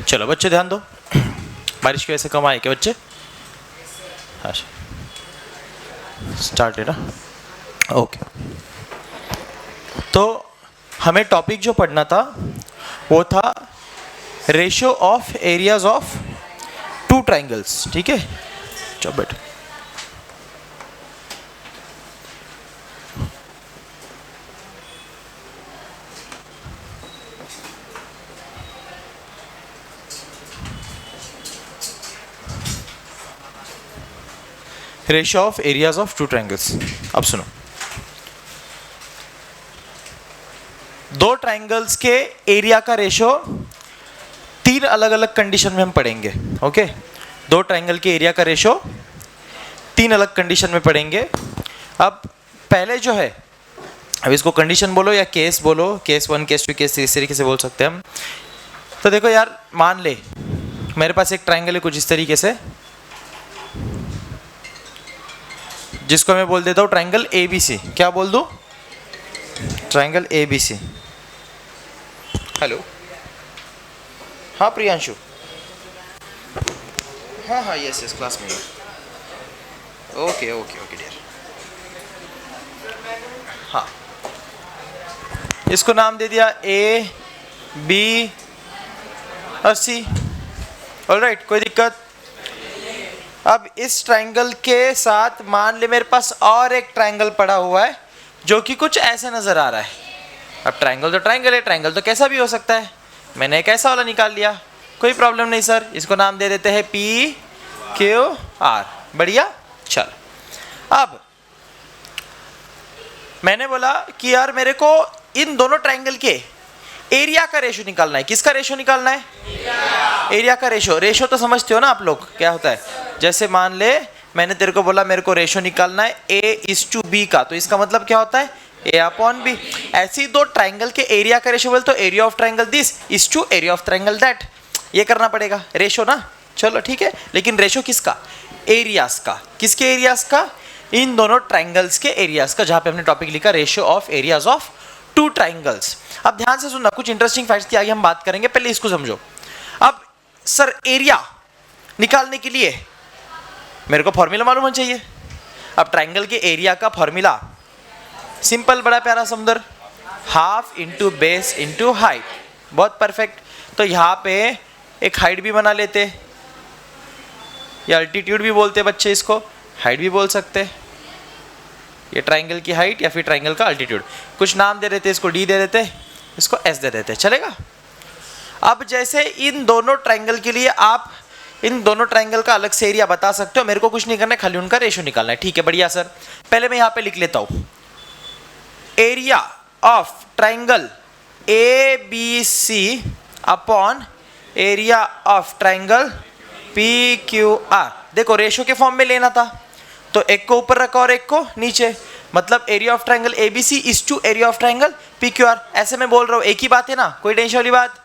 चलो बच्चे ध्यान दो, बारिश की वजह से कम आए क्या बच्चे? हाँ स्टार्ट है ना, ओके। तो हमें टॉपिक जो पढ़ना था वो था ratio of areas of two triangles, ठीक है? चलो बैठो। Ratio of areas of two triangles. अब सुनो, दो ट्राइंगल्स के एरिया का रेशियो तीन अलग अलग कंडीशन में हम पढ़ेंगे, ओके? दो ट्राइंगल के एरिया का रेशियो तीन अलग कंडीशन में पढ़ेंगे। अब पहले जो है, अब इसको कंडीशन बोलो या केस बोलो, केस 1, केस 2, केस 3, इस तरीके से बोल सकते हैं हम। तो देखो यार, मान ले मेरे पास एक ट्राइंगल है कुछ इस तरीके से, जिसको मैं बोल देता हूँ ट्राइंगल ABC। क्या बोल दूँ? Triangle ABC। हेलो, हाँ प्रियांशु, हाँ हाँ यस यस, क्लास में। Okay okay okay dear. हाँ, इसको नाम दे दिया A, B और C। ऑलराइट, कोई दिक्कत? अब इस ट्राइंगल के साथ मान ले मेरे पास और एक ट्राइंगल पड़ा हुआ है जो कि कुछ ऐसे नजर आ रहा है। अब ट्राइंगल तो ट्राइंगल है, ट्राइंगल तो कैसा भी हो सकता है। मैंने एक ऐसा वाला निकाल लिया, कोई प्रॉब्लम नहीं सर। इसको नाम दे देते हैं PQR। बढ़िया, चल। अब मैंने बोला कि यार मेरे को इन दोनों ट्राइंगल के एरिया का रेशियो निकालना है। किसका रेशियो निकालना है? एरिया का रेशियो। रेशियो तो समझते हो ना आप लोग क्या होता है? जैसे मान ले मैंने तेरे को बोला मेरे को रेशियो निकालना है A:B का, तो इसका मतलब क्या होता है? A/B। ऐसे ही दो ट्राइंगल के एरिया का रेशियो बोल तो area of triangle this is to area of triangle that. ये करना पड़ेगा रेशियो ना। चलो ठीक है, लेकिन रेशियो किसका? एरियाज का। किसके एरियाज का? इन दोनों ट्राइंगल्स के एरियाज का, जहां पे हमने टॉपिक लिखा ratio of areas of two triangles. अब ध्यान से सुनना, कुछ इंटरेस्टिंग फैक्ट्स की आगे हम बात करेंगे, पहले इसको समझो। अब सर एरिया निकालने के लिए मेरे को फॉर्मूला मालूम होना चाहिए। अब ट्राइंगल के एरिया का फॉर्मूला सिंपल, बड़ा प्यारा समझर, half into base into height. बहुत परफेक्ट। तो यहाँ पे एक हाइट भी बना लेते, या अल्टीट्यूड भी बोलते बच्चे इसको, हाइट भी बोल सकते। ये ट्राइंगल की हाइट या फिर ट्राइंगल का अल्टीट्यूड, कुछ नाम दे देते, इसको D दे देते, इसको S दे देते, चलेगा? अब जैसे इन दोनों ट्राइंगल के लिए आप इन दोनों ट्राइंगल का अलग से एरिया बता सकते हो, मेरे को कुछ नहीं करना है, खाली उनका रेशियो निकालना है। ठीक है, बढ़िया सर। पहले मैं यहाँ पे लिख लेता हूँ area of triangle ABC upon area of triangle PQR। देखो रेशियो के फॉर्म में लेना था, तो एक को ऊपर रखा और एक को नीचे, मतलब area of triangle ABC is to area of triangle PQR। ऐसे मैं बोल रहा हूँ, एक ही बात है ना, कोई टेंशन वाली बात?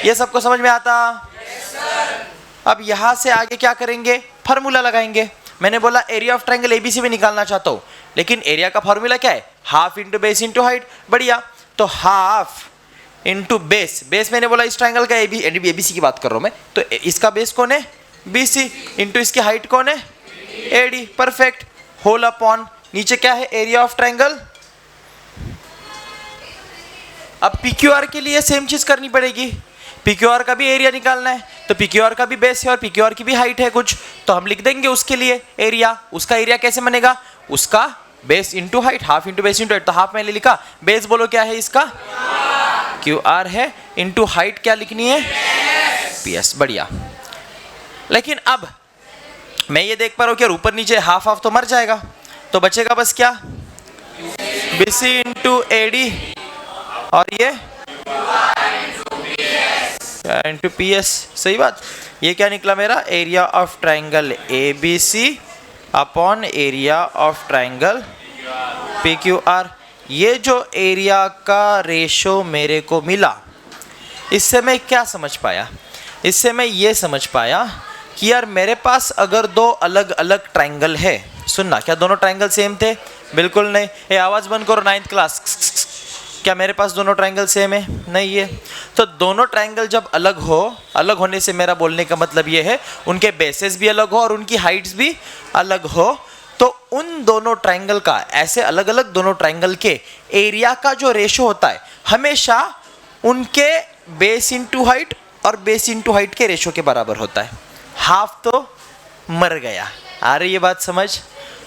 ये सबको समझ में आता? अब यहां से आगे क्या करेंगे? फार्मूला लगाएंगे। मैंने बोला एरिया ऑफ ट्राइंगल ABC में निकालना चाहता हूं, लेकिन एरिया का फार्मूला क्या है? Half into base into height. बढ़िया, तो हाफ इंटू बेस, बेस मैंने बोला इस ट्राइंगल का ABC की बात कर रहा हूं मैं, तो इसका बेस कौन है? BC, इंटू इसकी हाइट कौन है? AD। परफेक्ट। होल अपॉन नीचे क्या है? Area of triangle. अब PQR के लिए सेम चीज करनी पड़ेगी, PQR का भी एरिया निकालना है, तो PQR का भी बेस है और PQR की भी हाइट है कुछ, तो हम लिख देंगे उसके लिए एरिया। उसका एरिया कैसे बनेगा? उसका base into height, half into base into height. तो हाफ मैंने लिखा, बेस बोलो क्या है इसका? QR है, इंटू हाइट क्या लिखनी है? PS। बढ़िया। लेकिन अब मैं ये देख पा रहा हूँ कि यार ऊपर नीचे हाफ हाफ तो मर जाएगा, तो बचेगा बस क्या? BC इंटू AD और ये इंटू PS। सही बात। ये क्या निकला मेरा? Area of triangle ABC upon area of triangle PQR। ये जो एरिया का रेशो मेरे को मिला, इससे मैं क्या समझ पाया? इससे मैं ये समझ पाया कि यार मेरे पास अगर दो अलग अलग ट्राइंगल है, सुनना, क्या दोनों ट्राइंगल सेम थे? बिल्कुल नहीं। ये आवाज बंद करो, 9th क्लास। क्या मेरे पास दोनों ट्रायंगल सेम है? नहीं है। तो दोनों ट्रायंगल जब अलग हो, अलग होने से मेरा बोलने का मतलब ये है उनके बेसेस भी अलग हो और उनकी हाइट्स भी अलग हो, तो उन दोनों ट्रायंगल का, ऐसे अलग अलग दोनों ट्रायंगल के एरिया का जो रेशो होता है हमेशा उनके बेस इंटू हाइट और बेस इंटू हाइट के रेशो के बराबर होता है। हाफ तो मर गया। आ रही ये बात समझ?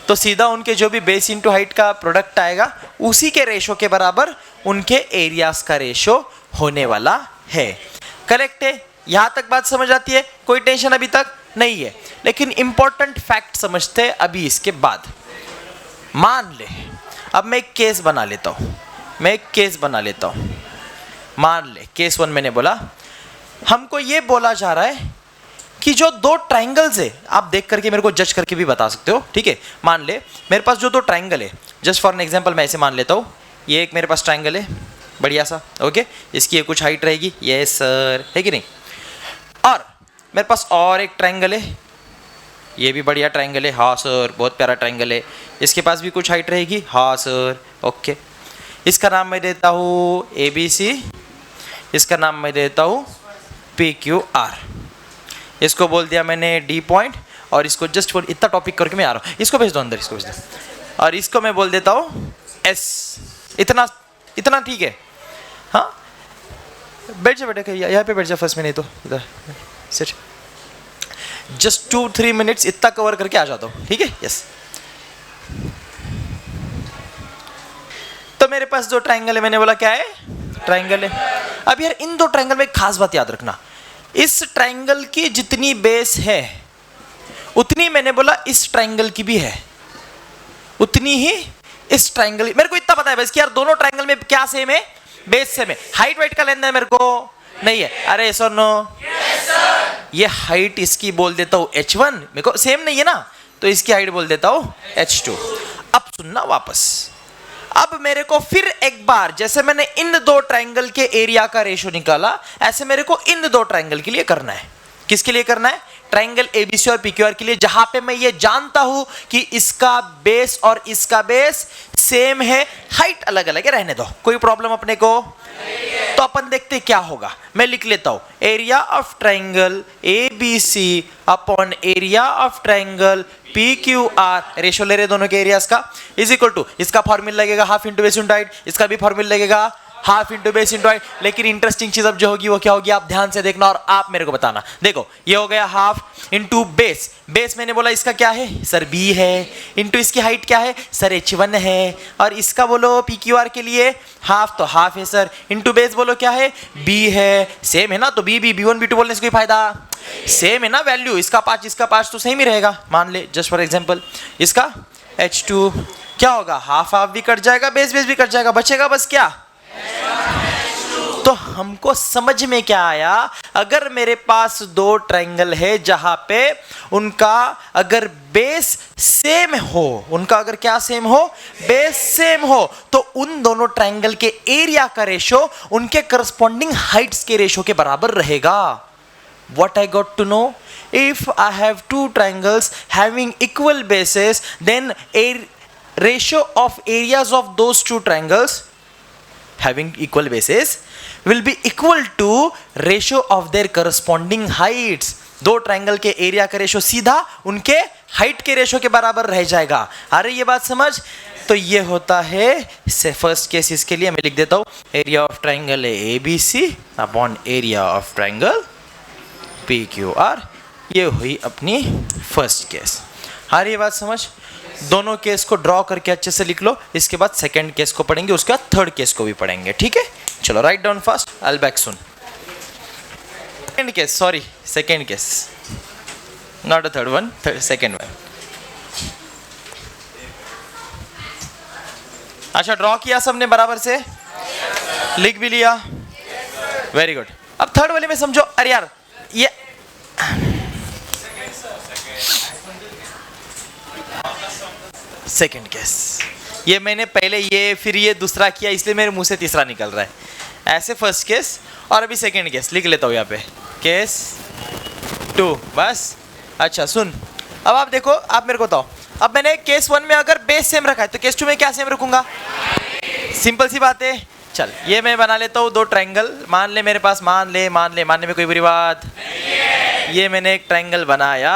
तो सीधा उनके जो भी बेस इंटू हाइट का प्रोडक्ट आएगा उसी के रेशो के बराबर उनके एरियाज का रेशो होने वाला है। करेक्ट है? यहां तक बात समझ आती है? कोई टेंशन अभी तक नहीं है। लेकिन इंपॉर्टेंट फैक्ट समझते हैं अभी इसके बाद। मान ले, अब मैं एक केस बना लेता हूं, मान ले केस 1 मैंने बोला, हमको ये बोला जा रहा है कि जो दो ट्रायंगल्स है, आप देख करके मेरे को जज करके भी बता सकते हो, ठीक है? मान ले मेरे पास जो दो ट्रायंगल है, जस्ट फॉर एन एग्जांपल मैं ऐसे मान लेता हूँ, ये एक मेरे पास ट्रायंगल है बढ़िया सा, ओके, इसकी ये कुछ हाइट रहेगी, यस सर, है कि नहीं? और मेरे पास और एक ट्रायंगल है, ये भी बढ़िया ट्रायंगल है, हाँ सर बहुत प्यारा ट्रायंगल है, इसके पास भी कुछ हाइट रहेगी, हाँ सर, ओके। इसका नाम मैं देता हूँ ABC, इसका नाम मैं देता हूँ PQR। इसको बोल दिया मैंने D पॉइंट, और इसको जस्ट फॉर इतना टॉपिक करके मैं आ रहा हूँ, इसको भेज दो अंदर, इसको भेज दो, और इसको मैं बोल देता हूँ S। इतना ठीक है? हाँ, बैठ जा बेटा, यहाँ पे बैठ जा फर्स्ट में, नहीं तो इधर सिट। जस्ट 2-3 मिनट्स इतना कवर करके आ जाता हूँ, ठीक है? यस। तो मेरे पास जो ट्रायंगल है, मैंने बोला क्या है? ट्रायंगल है। अब यार इन दो ट्रायंगल में एक खास बात याद रखना, इस ट्रायंगल की जितनी बेस है उतनी मैंने बोला इस ट्रायंगल की भी है, उतनी ही इस ट्रायंगल। मेरे को इतना पता है बस कि यार दोनों ट्रायंगल में क्या सेम है? बेस सेम है। हाइट वाइट का लेन देन मेरे को नहीं है। अरे सर नो, ये हाइट इसकी बोल देता हूं H1, मेरे को सेम नहीं है ना, तो इसकी हाइट बोल देता हूं H2। अब सुनना वापस, अब मेरे को फिर एक बार, जैसे मैंने इन दो ट्रायंगल के एरिया का रेशो निकाला, ऐसे मेरे को इन दो ट्रायंगल के लिए करना है। किसके लिए करना है? ट्रायंगल ABC और PQR के लिए, जहां पे मैं ये जानता हूं कि इसका बेस और इसका बेस सेम है, हाइट अलग अलग है, रहने दो, कोई प्रॉब्लम अपने को नहीं है। तो अपन देखते क्या होगा, मैं लिख लेता हूं, area of triangle ABC upon area of triangle PQR, ratio ले रहे दोनों के एरियाज का, इज इक्वल टू, इसका फॉर्मूला लगेगा half into base into height, इसका भी फॉर्मूला लगेगा half into base into height. लेकिन इंटरेस्टिंग चीज अब जो होगी वो क्या होगी, आप ध्यान से देखना और आप मेरे को बताना। देखो ये हो गया हाफ इंटू बेस, बेस मैंने बोला इसका क्या है सर B है, इंटू इसकी हाइट क्या है सर H1 है, और इसका बोलो PQR के लिए हाफ तो हाफ है सर, इंटू बेस बोलो क्या है B है, सेम है ना, तो B1 B2 बोलने से कोई फायदा, सेम है ना वैल्यू, इसका 5 तो सेम ही रहेगा। मान ले जस्ट फॉर एग्जांपल इसका H2 क्या होगा, हाफ हाफ भी कट जाएगा, बेस भी कट जाएगा, बचेगा बस क्या। तो हमको समझ में क्या आया, अगर मेरे पास दो ट्रायंगल है जहां पे उनका अगर बेस सेम हो, उनका अगर क्या सेम हो, बेस सेम हो, तो उन दोनों ट्रायंगल के एरिया का रेशो उनके करस्पॉन्डिंग हाइट्स के रेशो के बराबर रहेगा। What I got to know, if I have two triangles having equal bases, then a ratio of areas of those two triangles having equal bases will be equal to ratio of their corresponding heights। दो triangle के area का ratio सीधा उनके height के ratio के बराबर रह जाएगा। अरे ये बात समझ? तो ये होता है से फर्स्ट केस, इसके लिए मैं लिख देता हूं area of triangle ABC upon area of triangle PQR। ये हुई अपनी फर्स्ट केस। हाँ ये बात समझ? दोनों केस को ड्रॉ करके अच्छे से लिख लो, इसके बाद सेकंड केस को पढ़ेंगे, उसके बाद थर्ड केस को भी पढ़ेंगे, ठीक है? चलो write down fast, I back soon. Second case, sorry second case, not a third one, second one. अच्छा ड्रॉ किया सबने बराबर से, लिख भी लिया, वेरी गुड। अब थर्ड वाले में समझो, अरे यार ये सेकंड केस, ये मैंने पहले ये फिर ये दूसरा किया, इसलिए मेरे मुंह से तीसरा निकल रहा है। ऐसे फर्स्ट केस और अभी सेकंड केस लिख लेता हूँ यहाँ पे, केस 2 बस। अच्छा सुन, अब आप देखो, आप मेरे को बताओ, अब मैंने केस 1 में अगर बेस सेम रखा है तो केस 2 में क्या सेम रखूंगा? सिंपल सी बात है, चल ये मैं बना लेता हूँ दो ट्रायंगल। मान ले मेरे पास, मानने में कोई बुरी बात नहीं है। ये मैंने एक ट्रायंगल बनाया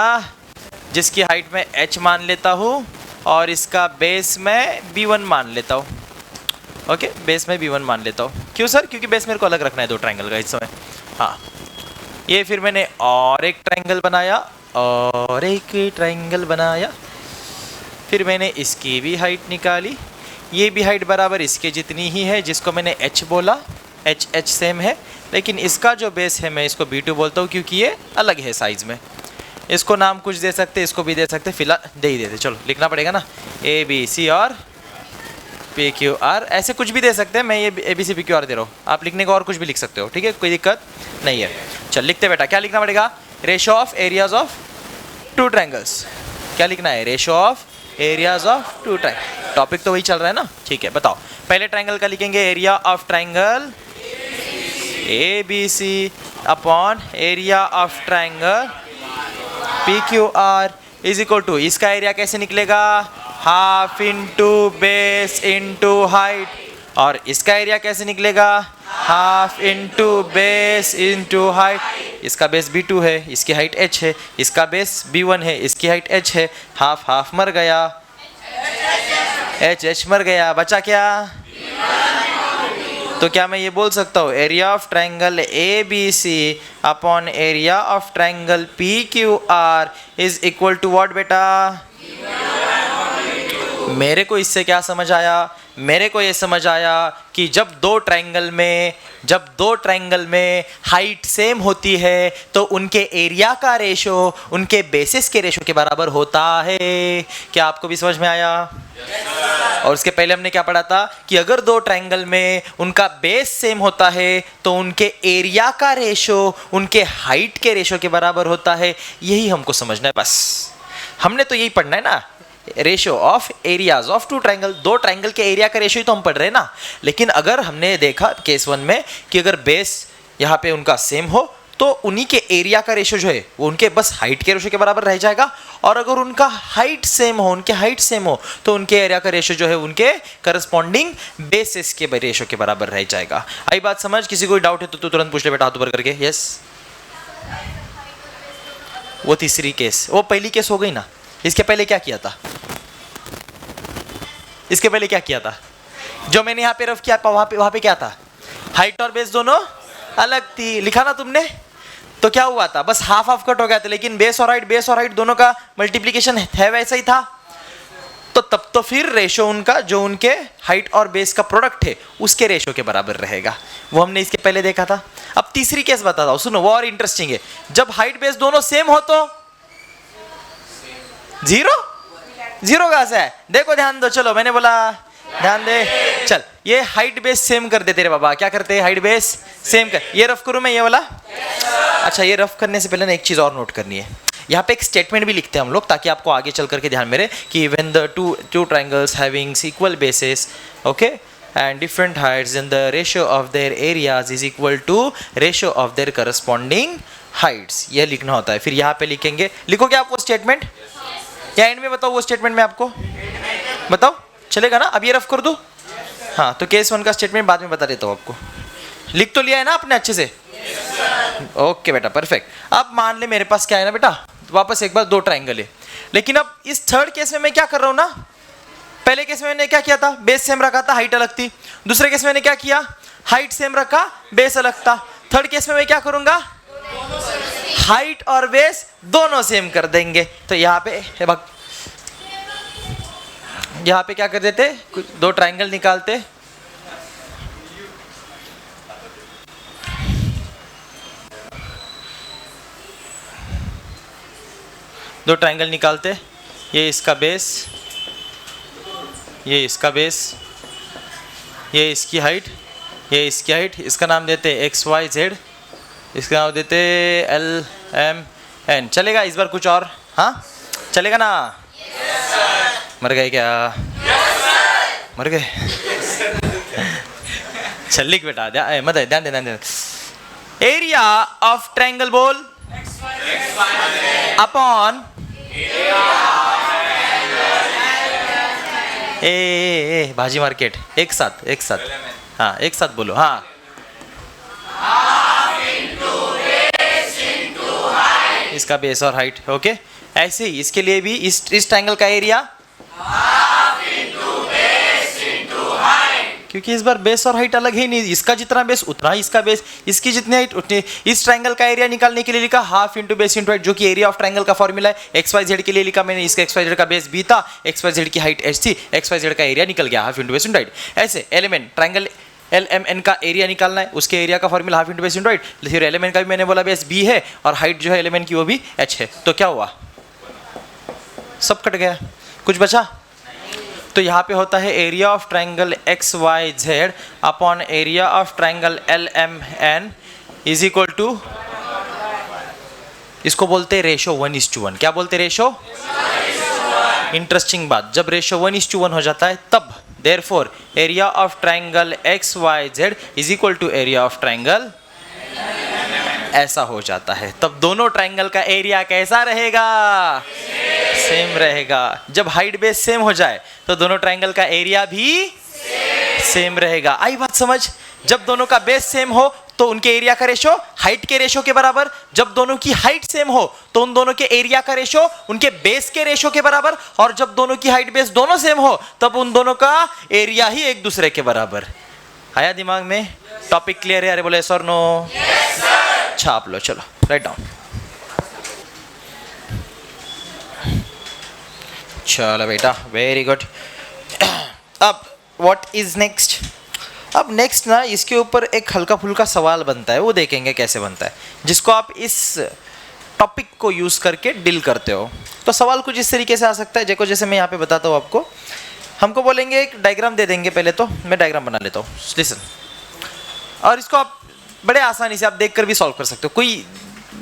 जिसकी हाइट में h मान लेता हूँ और इसका बेस में b1 मान लेता हूँ। ओके, बेस में b1 मान लेता हूँ। क्यों सर? क्योंकि बेस मेरे को अलग रखना है दो ट्रायंगल का इस समय। हाँ, ये फिर मैंने और एक ट्रायंगल बनाया, फिर मैंने इसकी भी हाइट निकाली। ये भी हाइट बराबर इसके जितनी ही है जिसको मैंने h बोला। h सेम है, लेकिन इसका जो बेस है मैं इसको b2 बोलता हूँ क्योंकि ये अलग है साइज में। इसको नाम कुछ दे सकते, इसको भी दे सकते, फिलहाल दे ही देते। चलो लिखना पड़ेगा ना, ABC और PQR, ऐसे कुछ भी दे सकते हैं। मैं ये ABC PQR दे रहा हूँ, आप लिखने को और कुछ भी लिख सकते हो, ठीक है, कोई दिक्कत नहीं है। चल लिखते बेटा, क्या लिखना पड़ेगा? Ratio of areas of two triangles. क्या लिखना है? Ratio of areas of two triangle. Topic तो वही चल रहा है ना, ठीक है। बताओ, पहले ट्रायंगल का लिखेंगे area of triangle ABC upon area of triangle PQR is equal to, इसका एरिया कैसे निकलेगा? Half into base into height. और इसका एरिया कैसे निकलेगा? Half into base into height. इसका बेस b2 है, इसकी हाइट h है, इसका बेस b1 है, इसकी हाइट h है। हाफ हाफ मर गया, h मर गया, बचा क्या? तो क्या मैं ये बोल सकता हूँ area of triangle ABC upon area of triangle PQR is equal to what बेटा? मेरे को इससे क्या समझ आया? मेरे को ये समझ आया कि जब दो ट्रायंगल में हाइट सेम होती है तो उनके एरिया का रेशो उनके बेसिस के रेशो के बराबर होता है। क्या आपको भी समझ में आया? और उसके पहले हमने क्या पढ़ा था कि अगर दो ट्रायंगल में उनका बेस सेम होता है तो उनके एरिया का रेशो उनके हाइट के रेशो के बराबर होता है। यही हमको समझना है, बस हमने तो यही पढ़ना है ना, ratio of areas of two triangle. दो ट्रायंगल के एरिया का रेशियो ही तो हम पढ़ रहे हैं ना। लेकिन अगर हमने देखा केस 1 में कि अगर बेस यहाँ पे उनका सेम हो तो उन्हीं के एरिया का रेशियो जो है वो उनके बस हाइट के रेशियो के बराबर रह जाएगा। और अगर उनका हाइट सेम हो तो उनके एरिया का रेशियो जो है उनके करस्पॉन्डिंग बेसिस के रेशियो के बराबर रह जाएगा। आई बात समझ? किसी को डाउट है तो तुरंत पूछ ले बेटा, हाथ ऊपर करके। यस, वो तीसरी केस, वो पहली केस हो गई ना। इसके पहले क्या किया था? जो मैंने यहाँ पे रफ किया वहां पे क्या था? हाइट और बेस दोनों अलग थी, लिखा ना तुमने? तो क्या हुआ था? बस हाफ हाफ कट हो गया था, लेकिन बेस और हाइट दोनों का मल्टीप्लीकेशन है वैसा ही था। तो तब तो फिर रेशो उनका जो उनके हाइट और बेस का प्रोडक्ट है उसके रेशो के बराबर रहेगा। वो हमने इसके पहले देखा था। अब तीसरी केस बताता हूँ, सुनो, वो और इंटरेस्टिंग है। जब हाइट बेस दोनों सेम हो तो जीरो कहां से है? देखो, ध्यान दो, चलो मैंने बोला ध्यान दे। चल ये हाइट बेस सेम कर देते रे बाबा। क्या करते हैं? हाइट बेस सेम कर। ये रफ करूं मैं ये वाला? अच्छा, ये रफ करने से पहले ना एक चीज और नोट करनी है। यहाँ पे एक स्टेटमेंट भी लिखते हैं हम लोग ताकि आपको आगे चल करके ध्यान में रहे कि when the two triangles having equal basis, okay, and different heights, then the ratio of their areas is equal to ratio of their corresponding heights. ये लिखना होता है। फिर यहाँ पे लिखेंगे, लिखोगे आप वो स्टेटमेंट या एंड में बताओ? वो स्टेटमेंट में आपको बताओ, चलेगा ना? अब ये रफ कर दूं? हाँ, तो केस 1 का स्टेटमेंट बाद में बता देता हूँ आपको। लिख तो लिया है ना आपने अच्छे से? ओके बेटा, परफेक्ट। अब मान ले मेरे पास क्या है ना बेटा, वापस एक बार दो ट्रायंगल है। लेकिन अब इस थर्ड केस में मैं क्या कर रहा हूँ ना, पहले केस में मैंने क्या किया था? बेस सेम रखा था, हाइट अलग थी। दूसरे केस में मैंने क्या किया? हाइट सेम रखा, बेस अलग था। थर्ड केस में मैं क्या करूंगा? हाइट और बेस दोनों सेम कर देंगे। तो यहाँ पे क्या कर देते? दो ट्रायंगल निकालते। ये इसका बेस, ये इसका बेस, ये इसकी हाइट, ये इसकी हाइट। इसका नाम देते XYZ, इसका नाम देते LMN। चलेगा इस बार कुछ और? हाँ चलेगा ना? मर गए क्या? मर गए? चल लिख बेटा, ध्यान दे। एरिया ऑफ ट्रायंगल बोल अपॉन भाजी मार्केट। एक साथ हाँ एक साथ बोलो, हाँ इसका बेस और हाइट, ओके। ऐसे ही इसके लिए भी इस ट्रायंगल का एरिया क्योंकि इस बार बेस और हाइट अलग ही नहीं, इसका जितना बेस उतना ही इसका बेस, इसकी जितनी हाइट उतनी। इस ट्रायंगल का एरिया निकालने के लिए लिखा half into base into height, जो कि एरिया ऑफ ट्रायंगल का फॉर्मूला है। एक्स वाई जेड के लिए लिखा मैंने, इसका एक्स वाई जेड का बेस बी था, एक्स वाई जेड की हाइट एच थी, एक्स वाई जेड का एरिया निकल गया half into base into height. ऐसे एलिमेंट ट्रायंगल LMN का एरिया निकालना है, उसके एरिया का formula half into base into height. फिर एलिमेंट का भी मैंने बोला बेस बी है और हाइट जो है एलिमेंट की वो भी h है। तो क्या हुआ, सब कट गया, कुछ बचा? तो यहाँ पे होता है area of triangle XYZ upon area of triangle LMN is equal to, इसको बोलते हैं रेशो 1:1। क्या बोलते हैं रेशो? इंटरेस्टिंग बात, जब रेशो 1:1 हो जाता है तब therefore area of triangle XYZ is equal to area of triangle, ऐसा हो जाता है। तब दोनों ट्रायंगल का एरिया कैसा रहेगा? सेम रहेगा। जब हाइट बेस सेम हो जाए तो दोनों ट्रायंगल का एरिया भी सेम रहेगा। आई बात समझ? जब दोनों का बेस सेम हो तो उनके एरिया का रेशो हाइट के रेशो के बराबर, जब दोनों की हाइट सेम हो तो उन दोनों के एरिया का रेशो उनके बेस के रेशो के बराबर, और जब दोनों की हाइट बेस दोनों सेम हो तब उन दोनों का एरिया ही एक दूसरे के बराबर। आया दिमाग में? टॉपिक क्लियर है? अरे बोले सर नो? छाप लो, चलो राइट डाउन। चलो बेटा, वेरी गुड। अब व्हाट इज नेक्स्ट? अब नेक्स्ट ना इसके ऊपर एक हल्का फुल्का सवाल बनता है, वो देखेंगे कैसे बनता है, जिसको आप इस टॉपिक को यूज करके डील करते हो। तो सवाल कुछ इस तरीके से आ सकता है, देखो जैसे मैं यहाँ पे बताता हूँ आपको। हमको बोलेंगे एक डायग्राम दे देंगे, पहले तो मैं डायग्राम बना लेता हूँ, लिसन। और इसको आप बड़े आसानी से आप देखकर भी सॉल्व कर सकते हो, कोई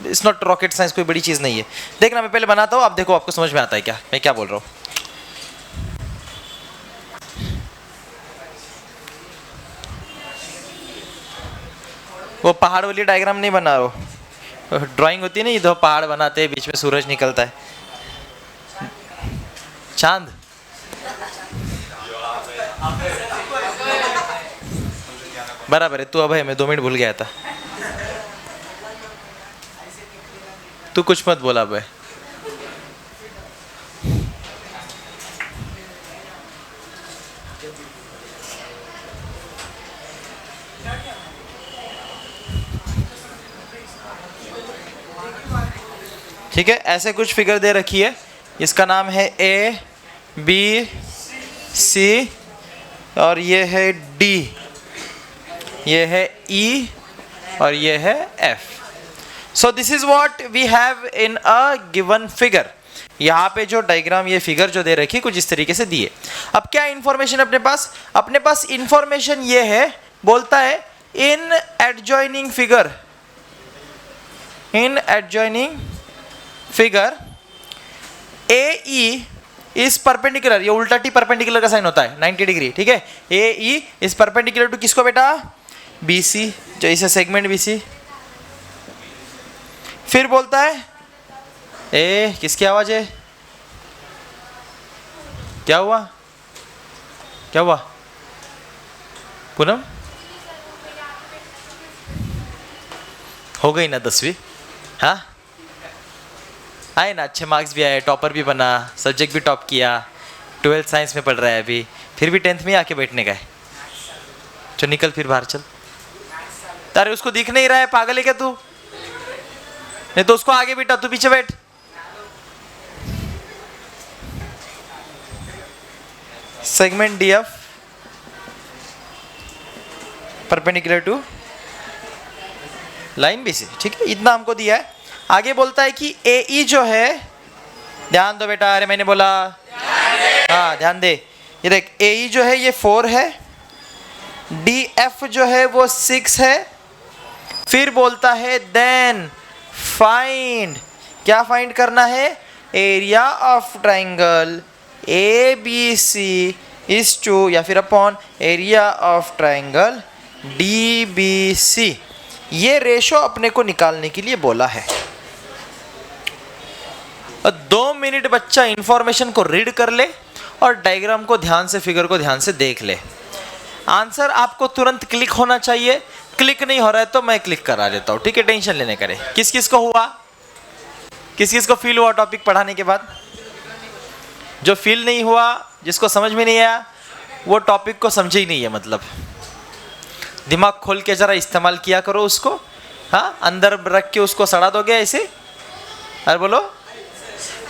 इट्स नॉट रॉकेट साइंस, कोई बड़ी चीज़ नहीं है। देखना, मैं पहले बनाता हूँ, आप देखो आपको समझ में आता है क्या मैं क्या बोल रहा हूँ। वो पहाड़ वाली डायग्राम नहीं बना रहा, ड्राइंग होती है ना, इधर पहाड़ बनाते हैं, बीच में सूरज निकलता है, चांद। बराबर है, तू अब है, मैं 2 मिनट भूल गया था। तू कुछ मत बोला अब है। ठीक है, ऐसे कुछ फिगर दे रखी है, इसका नाम है ABC और ये है D, ये है E और ये है F। So this is what we have in a given figure. यहाँ पे जो डायग्राम, ये फिगर जो दे रखी कुछ इस तरीके से दिए। अब क्या इंफॉर्मेशन अपने पास? अपने पास इंफॉर्मेशन ये है, बोलता है in adjoining figure, in adjoining figure AE is perpendicular, ये उल्टा टी परपेंडिकुलर का साइन होता है 90 डिग्री, ठीक है। AE इज परपेंडिकुलर टू किसको बेटा? BC, जो इसे सेगमेंट BC। फिर बोलता है किसकी आवाज है? क्या हुआ, क्या हुआ पूनम? हो गई ना 10वीं? हाँ आए ना, अच्छे मार्क्स भी आए, टॉपर भी बना, सब्जेक्ट भी टॉप किया, 12th साइंस में पढ़ रहा है अभी, फिर भी 10th में आके बैठने का है। चल निकल फिर बाहर चल। तारे उसको दिख नहीं रहा है, पागल है क्या तू? नहीं तो उसको आगे बेटा, तू पीछे बैठ। Segment DF perpendicular to line BC, ठीक है, इतना हमको दिया है। आगे बोलता है कि AE जो है, ध्यान दो बेटा, अरे मैंने बोला हाँ ध्यान दे, ये देख AE जो है ये 4 है, DF जो है वो 6 है। फिर बोलता है देन फाइंड, क्या फाइंड करना है? Area of triangle ABC is to, या फिर upon area of triangle DBC। ये रेशो अपने को निकालने के लिए बोला है। 2 मिनट बच्चा इंफॉर्मेशन को रीड कर ले और डायग्राम को ध्यान से, फिगर को ध्यान से देख ले। आंसर आपको तुरंत क्लिक होना चाहिए। क्लिक नहीं हो रहा है तो मैं क्लिक करा देता हूँ, ठीक है, टेंशन लेने करे। किस किस को हुआ, किस किस को फील हुआ टॉपिक पढ़ाने के बाद? जो फील नहीं हुआ, जिसको समझ में नहीं आया, वो टॉपिक को समझे ही नहीं है। मतलब दिमाग खोल के जरा इस्तेमाल किया करो उसको। हाँ, अंदर रख के उसको सड़ा दोगे ऐसे? अरे बोलो,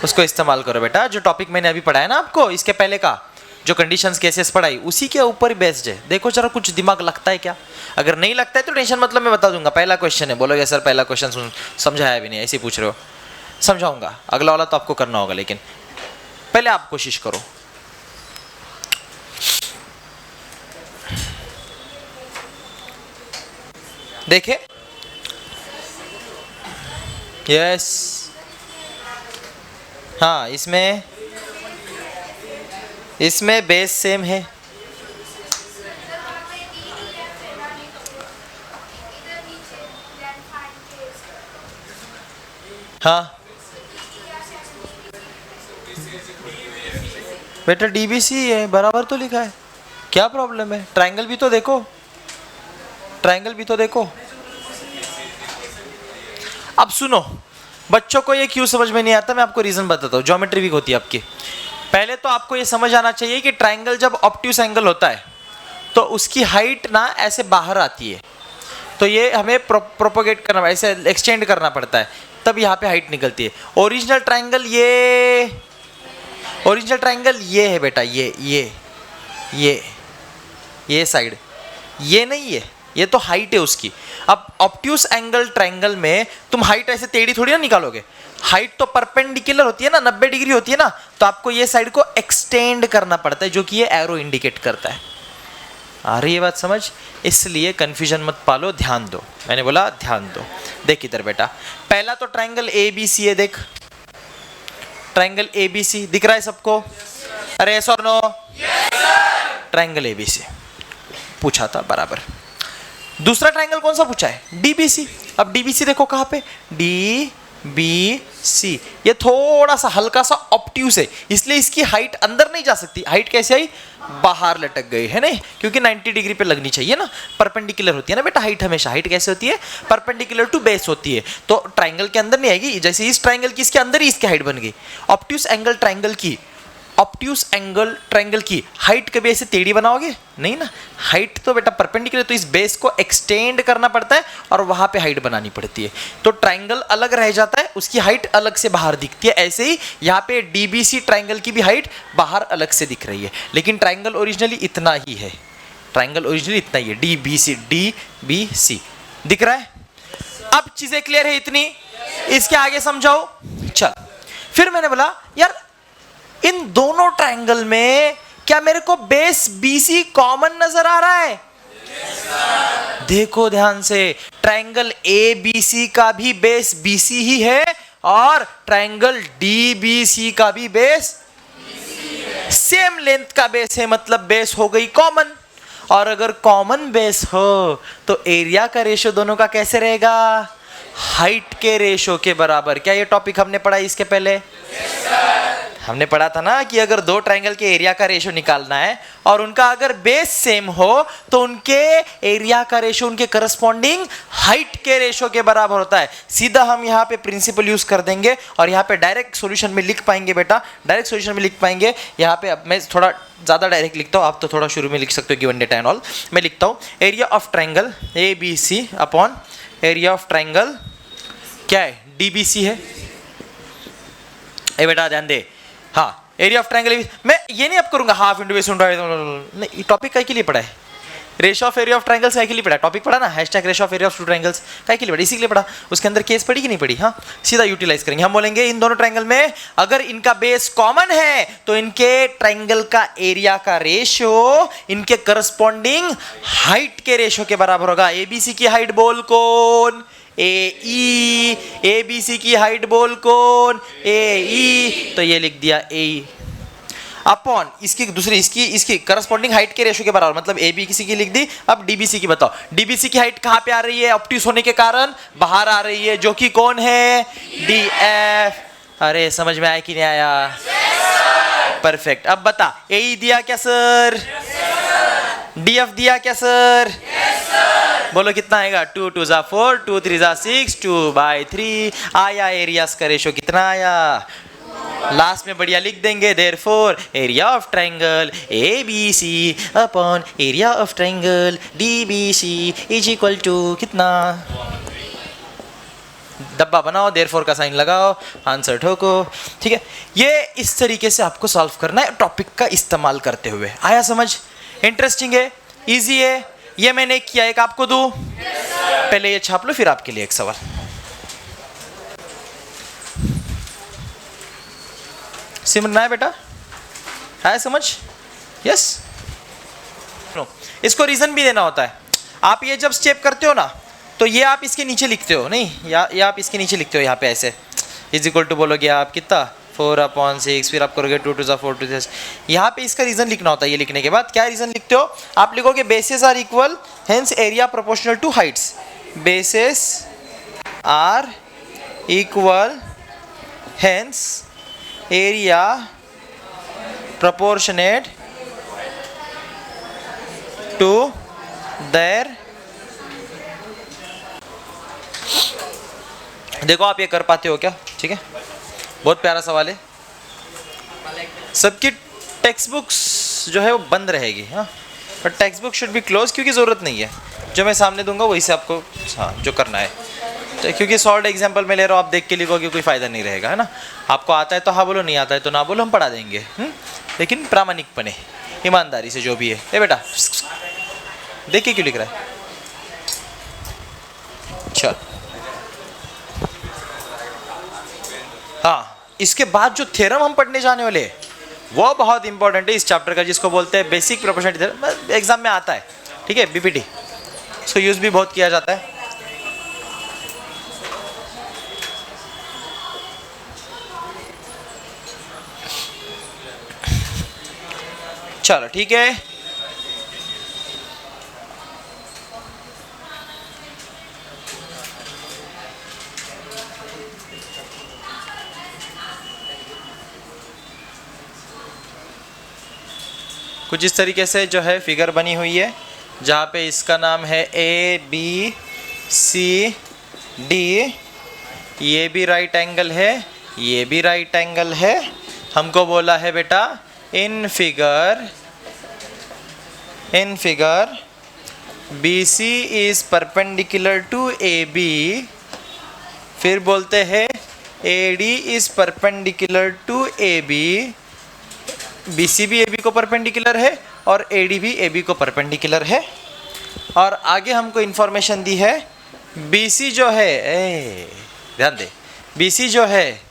उसको इस्तेमाल करो बेटा। जो टॉपिक मैंने अभी पढ़ाया ना आपको, इसके पहले का जो कंडीशंस केसेस पढ़ाई, उसी के ऊपर ही बेस्ड है। देखो जरा कुछ दिमाग लगता है क्या? अगर नहीं लगता है तो टेंशन मतलब मैं बता दूंगा। पहला क्वेश्चन है, बोलोगे सर पहला क्वेश्चन समझाया भी नहीं, ऐसे पूछ रहे हो। समझाऊंगा, अगला वाला तो आपको करना होगा, लेकिन पहले आप कोशिश करो। देखे, यस, हाँ, इसमें बेस सेम है। हाँ बेटा, डीबीसी है, बराबर तो लिखा है, क्या प्रॉब्लम है? ट्रायंगल भी तो देखो, ट्रायंगल भी तो देखो। अब सुनो, बच्चों को ये क्यों समझ में नहीं आता, मैं आपको रीजन बताता हूँ। ज्योमेट्री वीक होती है आपकी। पहले तो आपको ये समझ आना चाहिए कि ट्रायंगल जब ऑब्ट्यूस एंगल होता है तो उसकी हाइट ना ऐसे बाहर आती है, तो ये हमें प्रोपोगेट करना, ऐसे एक्सटेंड करना पड़ता है, तब यहाँ पे हाइट निकलती है। ओरिजिनल ट्रायंगल ये है बेटा, ये साइड, ये नहीं है, ये तो हाइट है उसकी। अब ऑब्ट्यूस एंगल ट्रायंगल में तुम हाइट ऐसे टेढ़ी थोड़ी ना निकालोगे, हाइट तो परपेंडिकुलर होती है ना, 90 डिग्री होती है ना, तो आपको ये साइड को एक्सटेंड करना पड़ता है, जो कि ये एरो इंडिकेट करता है। आ रही है बात समझ? इसलिए कंफ्यूजन मत पालो, ध्यान दो, मैंने बोला ध्यान दो। देख इधर बेटा, पहला तो ट्रायंगल ABC है, देख ट्रायंगल ABC दिख रहा है सबको? अरे यस और नो? ट्रायंगल ABC पूछा था बराबर। दूसरा ट्रायंगल कौन सा पूछा है? DBC। अब DBC देखो कहाँ पे, DBC, ये थोड़ा सा हल्का सा ऑब्ट्यूस है, इसलिए इसकी हाइट अंदर नहीं जा सकती। हाइट कैसे आई? बाहर लटक गई है ना, क्योंकि 90 डिग्री पे लगनी चाहिए ना, परपेंडिकुलर होती है ना बेटा हाइट हमेशा। हाइट कैसे होती है? परपेंडिकुलर टू बेस होती है, तो ट्रायंगल के अंदर नहीं आएगी। जैसे इस ट्रायंगल की इसके अंदर ही इसकी हाइट बन गई। ऑब्ट्यूस एंगल ट्रायंगल की हाइट कभी ऐसे टेढ़ी बनाओगे नहीं ना, हाइट तो बेटा परपेंडिकुलर, तो इस बेस को एक्सटेंड करना पड़ता है और वहां पे हाइट बनानी पड़ती है, तो ट्रायंगल अलग रह जाता है, उसकी हाइट अलग से बाहर दिखती है। ऐसे ही यहाँ पे DBC ट्रायंगल की भी हाइट बाहर अलग से दिख रही है, लेकिन ट्रायंगल ओरिजिनली इतना ही है, ट्रायंगल ओरिजिनली इतना ही है, DBC दिख रहा है। अब चीजें क्लियर है इतनी? इसके आगे समझाओ। चल, फिर मैंने बोला यार इन दोनों ट्रायंगल में क्या मेरे को बेस BC कॉमन नजर आ रहा है? देखो ध्यान से, ट्रायंगल ABC का भी बेस BC ही है और ट्रायंगल DBC का भी बेस सेम लेंथ का बेस है, मतलब बेस हो गई कॉमन। और अगर कॉमन बेस हो तो एरिया का रेशो दोनों का कैसे रहेगा? हाइट के रेशो के बराबर। क्या ये टॉपिक हमने पढ़ा इसके पहले? हमने पढ़ा था ना कि अगर दो ट्रायंगल के एरिया का रेशो निकालना है और उनका अगर बेस सेम हो तो उनके एरिया का रेशो उनके करस्पॉन्डिंग हाइट के रेशो के बराबर होता है। सीधा हम यहाँ पे प्रिंसिपल यूज कर देंगे और यहाँ पे डायरेक्ट सॉल्यूशन में लिख पाएंगे बेटा, डायरेक्ट सॉल्यूशन में लिख पाएंगे। यहाँ पे अब मैं थोड़ा ज़्यादा डायरेक्ट लिखता हूँ, आप तो थोड़ा शुरू में लिख सकते हो गिवन डेटा एंड ऑल। मैं लिखता हूँ area of triangle ABC upon area of triangle क्या है? DBC है। ए बेटा ध्यान दे, हाँ, एरिया ऑफ ट्रायंगल मैं ये नहीं अब करूंगा हाफ इंटू बेस नहीं, टॉपिक काय के लिए पढ़ा है? Ratio of area of triangles काय के लिए पढ़ा? टॉपिक पढ़ा ना, hashtag ratio of area of two triangles, काय के लिए पढ़ा? इसी के लिए पढ़ा। उसके अंदर केस पढ़ी कि नहीं पढ़ी? हाँ, सीधा यूटिलाइज करेंगे। हम बोलेंगे इन दोनों ट्रायंगल में अगर इनका बेस कॉमन है तो इनके ट्रायंगल का एरिया का रेशियो इनके करस्पॉन्डिंग हाइट के रेशियो के बराबर होगा। ABC की हाइट बोल कौन? AE। ABC की हाइट बोल कौन? AE। तो ये लिख दिया AE अपॉन इसकी दूसरी इसकी करस्पॉन्डिंग हाइट के रेशियो के बराबर, मतलब ABC की लिख दी। अब DBC की बताओ, DBC की हाइट कहां पे आ रही है? ऑब्ट्यूस होने के कारण बाहर आ रही है, जो कि कौन है? DF। अरे समझ में आया कि नहीं आया? परफेक्ट। अब बता, AE दिया क्या सर? डीएफ दिया क्या सर? बोलो कितना आएगा? 2 2 जा 4, 2 3 जा 6, 2/3 आया। एरियाज का रेशो कितना आया? लास्ट में बढ़िया लिख देंगे, therefore area of triangle ABC upon area of triangle DBC is equal to कितना? डब्बा बनाओ, देयरफॉर का साइन लगाओ, आंसर ठोको। ठीक है, ये इस तरीके से आपको सॉल्व करना है टॉपिक का इस्तेमाल करते हुए। आया समझ? इंटरेस्टिंग है, इजी है। ये मैंने किया, एक आपको दूं? पहले ये छाप लो, फिर आपके लिए एक सवाल। सिमरना है बेटा? है समझ? यस। इसको रीजन भी देना होता है। आप ये जब स्टेप करते हो ना, तो ये आप इसके नीचे लिखते हो, नहीं ये आप इसके नीचे लिखते हो यहाँ पे ऐसे, इज इक्वल टू बोलोगे आप कितना? 4/6, फिर आप करोगे 2 2 जा 4 2 यहाँ पे इसका रीजन लिखना होता है। ये लिखने के बाद क्या रीजन लिखते हो आप? लिखोगे bases are equal hence area proportional to heights. Bases are equal hence area proportionate to their। देखो आप ये कर पाते हो क्या? ठीक है, बहुत प्यारा सवाल है। सबकी टेक्स्ट बुक्स जो है वो बंद रहेगी, हाँ, पर text book should be close, क्योंकि ज़रूरत नहीं है। जो मैं सामने दूंगा वही से आपको, हाँ, जो करना है। तो क्योंकि सॉल्ड एग्जाम्पल में ले रहा हूँ, आप देख के लिखोगे कोई फ़ायदा नहीं रहेगा, है ना। आपको आता है तो हाँ बोलो, नहीं आता है तो ना बोलो, हम पढ़ा देंगे। लेकिन प्रामाणिक बने, ईमानदारी से जो भी है। ए बेटा देख के क्यों लिख रहा है? चल, हाँ, इसके बाद जो थ्योरम हम पढ़ने जाने वाले हैं वो बहुत इंपॉर्टेंट है इस चैप्टर का, जिसको बोलते हैं बेसिक प्रोपोर्शनलिटी थ्योरम। एग्जाम में आता है, ठीक है, बीपीटी, इसको यूज़ भी बहुत किया जाता है। चलो ठीक है, कुछ इस तरीके से जो है फिगर बनी हुई है, जहाँ पे इसका नाम है ABCD। ये भी राइट एंगल है, ये भी राइट एंगल है। हमको बोला है बेटा in figure BC is perpendicular to AB। फिर बोलते हैं AD is perpendicular to AB। BC भी AB को परपेंडिकुलर है और AD भी AB को परपेंडिकुलर है। और आगे हमको इंफॉर्मेशन दी है BC जो है, ध्यान दे, BC जो है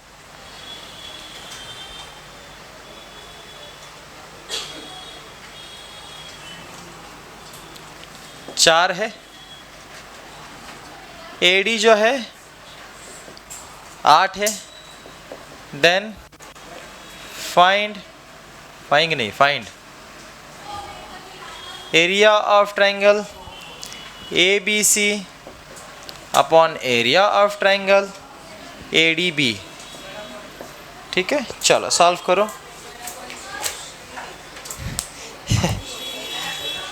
चार है, AD जो है 8 है। Then find area of triangle ABC upon area of triangle ADB। ठीक है, चलो सॉल्व करो।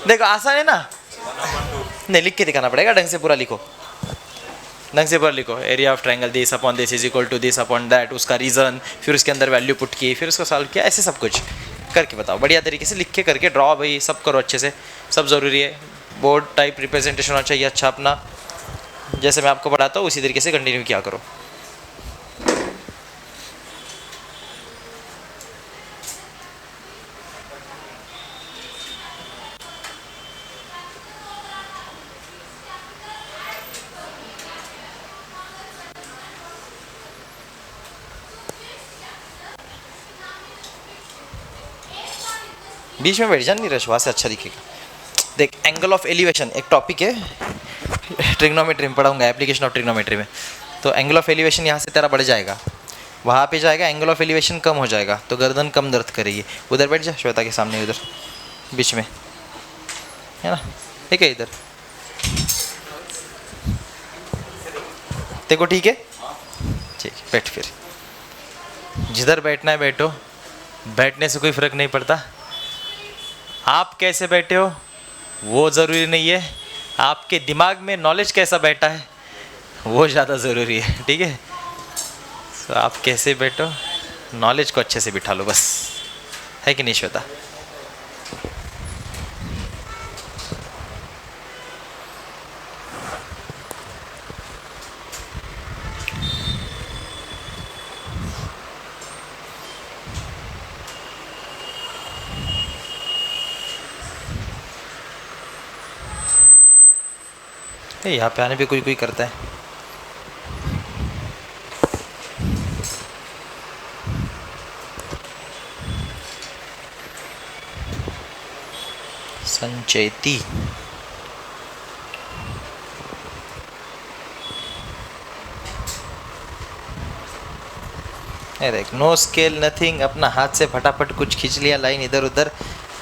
देखो आसान है ना, नहीं लिख के दिखाना पड़ेगा, ढंग से पूरा लिखो, ढंग से पूरा लिखो। Area of triangle this upon this is equal to this upon that, उसका रीजन, फिर उसके अंदर वैल्यू पुट की, फिर उसको सॉल्व किया, ऐसे सब कुछ करके बताओ। बढ़िया तरीके से लिख के करके ड्रॉ, भाई सब करो अच्छे से, सब ज़रूरी है। बोर्ड टाइप रिप्रेजेंटेशन होना चाहिए अच्छा अपना, जैसे मैं आपको पढ़ाता हूँ उसी तरीके से कंटिन्यू किया करो। बीच में बैठ जा, नहीं रश, वहाँ से अच्छा दिखेगा। देख, एंगल ऑफ एलिवेशन एक टॉपिक है, ट्रिग्नोमेट्री में पढ़ाऊंगा, एप्लीकेशन ऑफ ट्रिग्नोमेट्री में। तो एंगल ऑफ एलिवेशन यहाँ से तेरा बढ़ जाएगा, वहाँ पे जाएगा, एंगल ऑफ एलिवेशन कम हो जाएगा तो गर्दन कम दर्द करेगी। उधर बैठ जा, श्वेता के सामने, उधर बीच में, है ना, ठीक है, इधर देखो, ठीक है, ठीक, बैठ, फिर जिधर बैठना है बैठो, बैठने से कोई फर्क नहीं पड़ता। आप कैसे बैठे हो वो ज़रूरी नहीं है, आपके दिमाग में नॉलेज कैसा बैठा है वो ज़्यादा ज़रूरी है, ठीक है। तो आप कैसे बैठो, नॉलेज को अच्छे से बिठा लो बस, है कि नहीं श्वेता? यहाँ पे आने पे कोई कोई करता है। संचेती, देख, नो स्केल नथिंग, अपना हाथ से फटाफट कुछ खींच लिया, लाइन इधर उधर,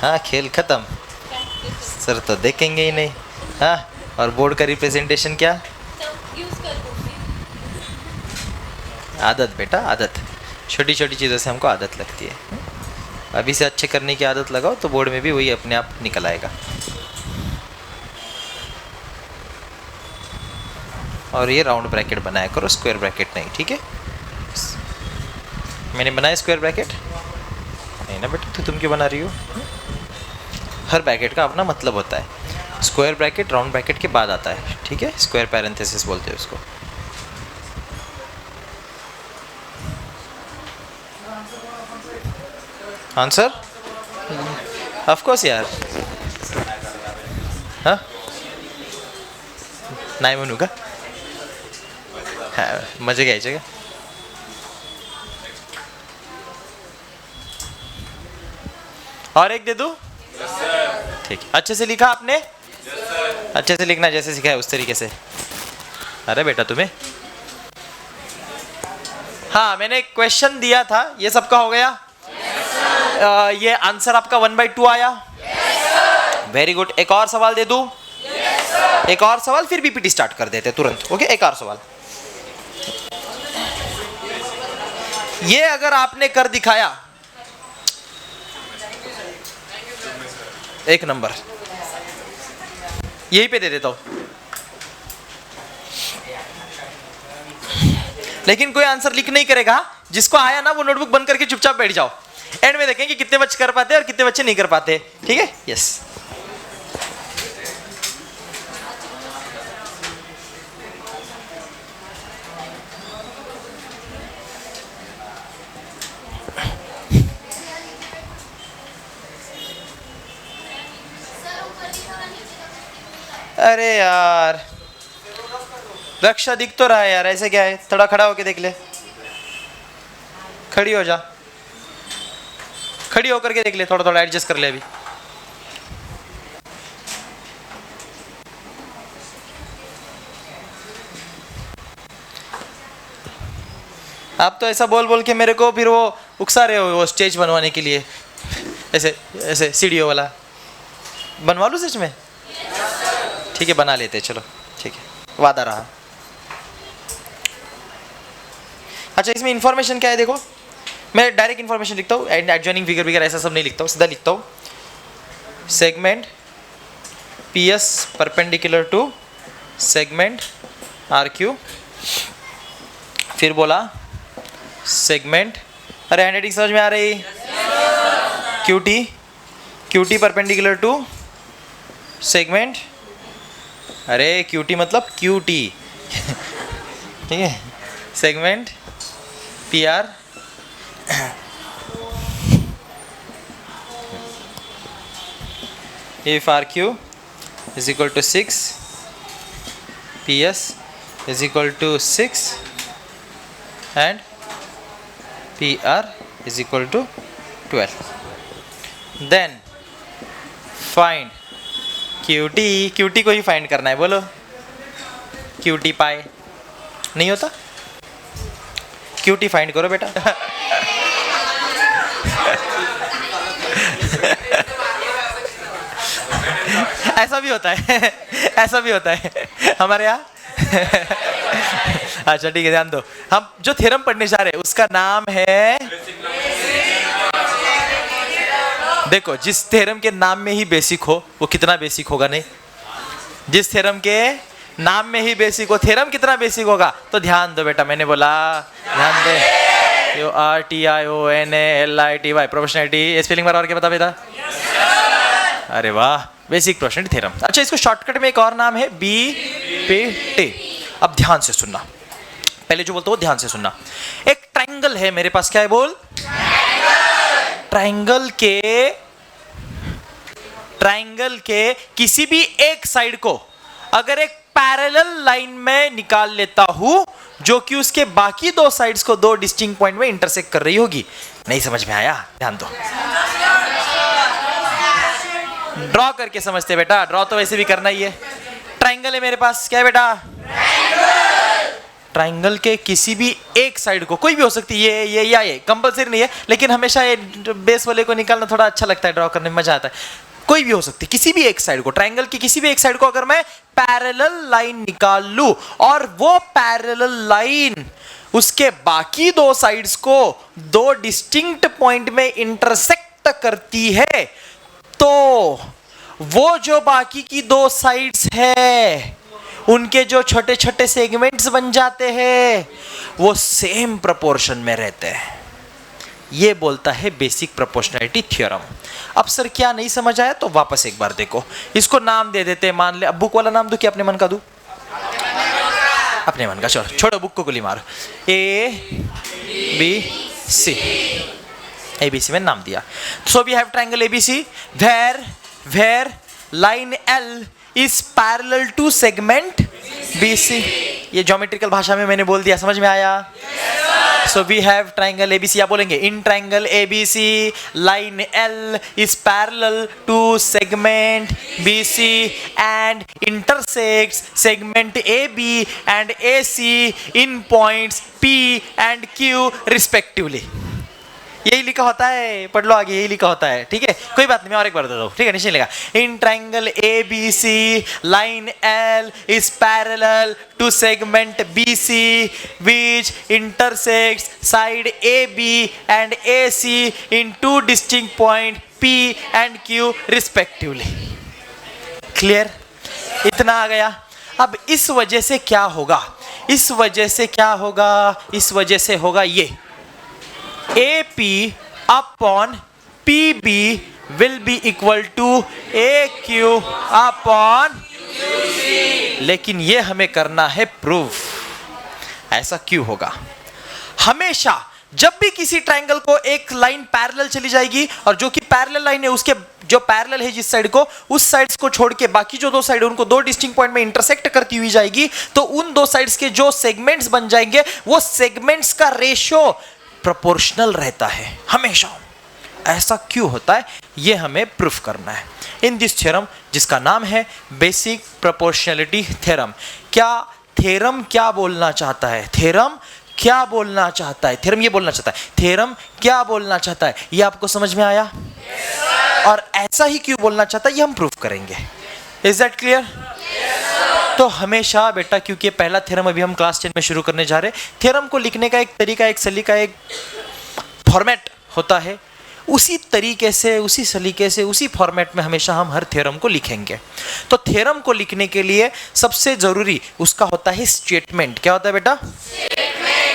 हाँ खेल खत्म, सर तो देखेंगे ही नहीं। हाँ, और बोर्ड का रिप्रेजेंटेशन क्या? आदत बेटा, आदत, छोटी छोटी चीज़ों से हमको आदत लगती है। अभी से अच्छे करने की आदत लगाओ तो बोर्ड में भी वही अपने आप निकल आएगा। और ये राउंड ब्रैकेट बनाया करो, स्क्वायर ब्रैकेट नहीं, ठीक है। मैंने बनाया स्क्वायर ब्रैकेट नहीं ना बेटा, तो तुम क्यों बना रही हो? हर ब्रैकेट का अपना मतलब होता है। स्क्वायर ब्रैकेट राउंड ब्रैकेट के बाद आता है, ठीक है, स्क्वायर पैरेंथेसिस बोलते हैं उसको। आंसर ऑफ कोर्स यार, हाँ नाही म्हणू का? हाँ, मजे घ्यायचे का? और एक दे दूं? ठीक, अच्छे से लिखा आपने? अच्छे से लिखना जैसे सिखाया उस तरीके से। अरे बेटा तुम्हें, हाँ मैंने क्वेश्चन दिया था, ये सबका हो गया? ये आंसर आपका 1/2 आया? Very good. एक और सवाल दे दूं? एक और सवाल, फिर बीपीटी स्टार्ट कर देते तुरंत। ओके, एक और सवाल। ये अगर आपने कर दिखाया, एक नंबर, यही पे दे देता हूं। लेकिन कोई आंसर लिख नहीं करेगा, जिसको आया ना वो नोटबुक बंद करके चुपचाप बैठ जाओ। एंड में देखेंगे कितने बच्चे कर पाते हैं और कितने बच्चे नहीं कर पाते, ठीक है? यस। अरे यार रक्षा दिख तो रहा है यार, ऐसे क्या है? थोड़ा खड़ा होके देख ले, खड़ी हो जा, खड़ी होकर के देख ले, थोड़ा थोड़ा एडजस्ट कर ले अभी। आप तो ऐसा बोल बोल के मेरे को फिर वो उकसा रहे हो, वो स्टेज बनवाने के लिए, ऐसे ऐसे सीढ़ियों वाला बनवा लूँ सच में? ठीक है, बना लेते, चलो ठीक है, वादा रहा। अच्छा, इसमें इंफॉर्मेशन क्या है देखो, मैं डायरेक्ट इंफॉर्मेशन लिखता हूँ, एडजॉइनिंग फिगर वगैरह ऐसा सब नहीं लिखता हूँ, सीधा लिखता हूँ segment P S perpendicular to segment R Q, फिर बोला सेगमेंट, अरे हैंडराइटिंग समझ में आ रही? Q T perpendicular to segment, अरे क्यू टी मतलब क्यू टी ठीक है, segment P R if RQ is equal to 6, PS is equal to 6 and PR is equal to 12. Then find QT, QT को ही find करना है, बोलो QT पाए नहीं होता, QT फाइंड करो बेटा ऐसा भी होता है ऐसा भी होता है हमारे यहाँ अच्छा ठीक है, ध्यान दो, हम जो थ्योरम पढ़ने जा रहे हैं उसका नाम है देखो, जिस थ्योरम के नाम में ही बेसिक हो वो कितना बेसिक होगा? नहीं, जिस थ्योरम के नाम में ही बेसिक हो, थ्योरम कितना बेसिक होगा? तो ध्यान दो बेटा, मैंने बोला ध्यान दे। यो RTIONALITY प्रोपोर्शनैलिटी स्पेलिंग बार और क्या बता बेटा? अरे वाह, बेसिक प्रोपोर्शनैलिटी थ्योरम। अच्छा, इसको शॉर्टकट में एक और नाम है BPT। अब ध्यान से सुनना, पहले जो बोलता हूँ ध्यान से सुनना। एक ट्रायंगल है मेरे पास, क्या है बोल? ट्रायंगल के किसी भी एक साइड को अगर एक पैरेलल लाइन में निकाल लेता हूं जो कि उसके बाकी दो साइड्स को दो डिस्टिंक्ट पॉइंट में इंटरसेक्ट कर रही होगी। नहीं समझ में आया? ध्यान दो, ड्रॉ करके समझते बेटा, ड्रॉ तो वैसे भी करना ही है। ट्रायंगल है मेरे पास, क्या है बेटा? ट्रायंगल के किसी भी एक साइड को, कोई भी हो सकती है, ये कंपलसरी नहीं है, लेकिन हमेशा ये बेस वाले को निकालना थोड़ा अच्छा लगता है, ड्रॉ करने में मजा आता है। कोई भी हो सकती है, किसी भी एक साइड को, ट्रायंगल की किसी भी एक साइड को अगर मैं पैरेलल लाइन निकाल लूं और वो पैरेलल लाइन उसके बाकी दो साइड्स को दो डिस्टिंक्ट पॉइंट में इंटरसेक्ट करती है, तो वो जो बाकी की दो साइड्स है उनके जो छोटे छोटे सेगमेंट्स बन जाते हैं वो सेम प्रोपोर्शन में रहते हैं। ये बोलता है बेसिक प्रोपोर्शनैलिटी थ्योरम। अब सर क्या नहीं समझ आया? तो वापस एक बार देखो, इसको नाम दे देते हैं। मान ले, अब बुक वाला नाम दूं कि अपने मन का दूं? अपने मन का। छोड़ो बुक को गोली मारो। ABC, ABC में नाम दिया। So we have triangle ABC where line L is parallel to segment BC। ये ज्योमेट्रिकल भाषा में मैंने बोल दिया, समझ में आया? So we have triangle ABC, या बोलेंगे in triangle ABC line L is parallel to segment BC and intersects segment AB and AC in points P and Q respectively। यही लिखा होता है, पढ़ लो आगे, यही लिखा होता है, ठीक है? कोई बात नहीं, मैं और एक बार बता दूं, ठीक है? निश्चय लिखा in triangle ABC line L is parallel to segment BC which intersects side AB and AC in two distinct points P and Q respectively। Clear? इतना आ गया। अब इस वजह से क्या होगा? इस वजह से क्या होगा? इस वजह से होगा ये AP upon PB will be equal to AQ upon QC। लेकिन ये हमें करना है प्रूफ। ऐसा क्यों होगा? हमेशा जब भी किसी ट्रायंगल को एक लाइन पैरेलल चली जाएगी और जो कि पैरेलल लाइन है उसके जो पैरेलल है जिस साइड को, उस साइड्स को छोड़ के बाकी जो दो साइड उनको दो डिस्टिंक्ट पॉइंट में इंटरसेक्ट करती हुई जाएगी, तो उन दो साइड्स के जो सेगमेंट्स बन जाएंगे वो सेगमेंट्स का रेशियो प्रोपोर्शनल रहता है हमेशा। ऐसा क्यों होता है? ये हमें प्रूफ करना है इन दिस थ्योरम जिसका नाम है बेसिक प्रोपोर्शनैलिटी थ्योरम। क्या थ्योरम क्या बोलना चाहता है? थ्योरम क्या बोलना चाहता है? थ्योरम ये बोलना चाहता है, थ्योरम क्या बोलना चाहता है, ये आपको समझ में आया? और ऐसा ही क्यों बोलना चाहता है ये हम प्रूफ करेंगे। Is that clear? तो हमेशा बेटा, क्योंकि पहला थ्योरम अभी हम क्लास 10 में शुरू करने जा रहे हैं, थ्योरम को लिखने का एक तरीका, एक सलीका, एक फॉर्मेट होता है। उसी तरीके से, उसी सलीके से, उसी फॉर्मेट में हमेशा हम हर थ्योरम को लिखेंगे। तो थ्योरम को लिखने के लिए सबसे जरूरी उसका होता है स्टेटमेंट। क्या होता है बेटा?